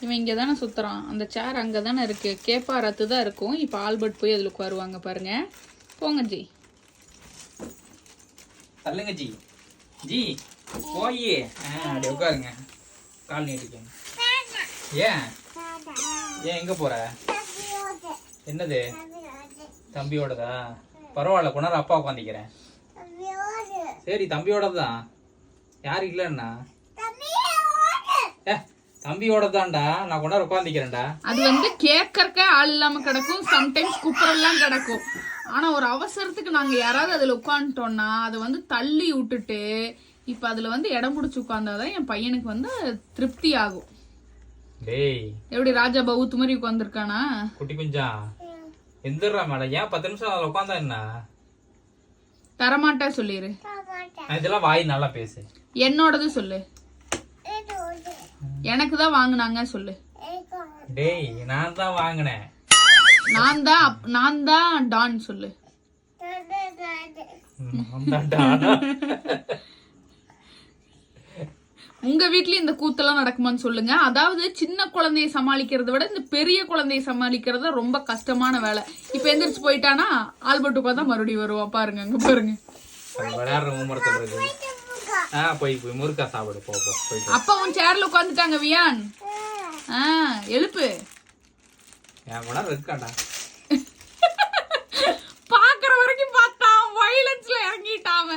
இவன் இங்கே தானே சுற்றுறான். அந்த சேர் அங்கே தானே இருக்குது. கேப்பா ரத்து தான் இருக்கும். இப்போ ஆல்பர்ட் போய் அதில் உட்காருவாங்க பாருங்க. போங்க ஜி. தள்ளுங்க ஜி. ஜி போய் அப்படி உட்காருங்க. கால் நீட்டிக்கங்க. ஏன் ஏன் எங்கே போகிற? என்னது தம்பியோடதா? பரவாயில்ல, கொண்டாரு அப்பா உட்காந்துக்கிறேன். சரி தம்பியோட தான். யாரு இல்லைன்னா தம்பியோட தான்டா. நான் கொண்டாரு உட்காந்துக்கிறேன்டா. அது வந்து கேட்கறக்க ஆள் இல்லாம கிடக்கும். சம்டைம்ஸ் குப்பரெல்லாம் கிடக்கும். ஆனா ஒரு அவசரத்துக்கு நாங்க யாராவது அதுல உட்காந்துட்டோம்னா அதை வந்து தள்ளி விட்டுட்டு இப்ப அதுல வந்து இடம் பிடிச்சி உட்கார்ந்தாதான் என் பையனுக்கு வந்து திருப்தி ஆகும். டேய் எப்படி ராஜா பவுத்து மாதிரி உட்காந்துருக்கானா? குட்டி குஞ்சா எந்திரா மேடம். ஏன் 10 நிமிஷம் அதில் உட்காந்தா என்ன? தரமாட்டா சொல்லிரு. இதெல்லாம் வாய் நல்லா பேசு. என்னோடது சொல்லு. எனக்கு தான் வாங்கினாங்க சொல்லு. டேய் நான் தான் வாங்கினேன். நான் தான் டான் சொல்லு. உங்க வீட்லயும் இந்த கூத்தெல்லாம் நடக்குமான்னு சொல்லுங்க. அதாவது சின்ன குழந்தைய சமாளிக்கிறத விட இந்த பெரிய குழந்தைய சமாளிக்கிறது ரொம்ப கஷ்டமான வேலை. இப்ப எந்திரிச்சு போயிட்டானா ஆல்பர்ட் உட்காந்தா மறுபடியும் வருவான். பாருங்க அங்க பாருங்க. போய் முருக்கா சாப்பிடு. போ அப்பா உன் சேர்ல உட்காந்துட்டாங்க வியான். எழுப்பு. என் கூட இருக்காண்டா. பாக்குற வரைக்கும் பார்த்தான். வயலன்ஸ்ல இறங்கிட்டான்.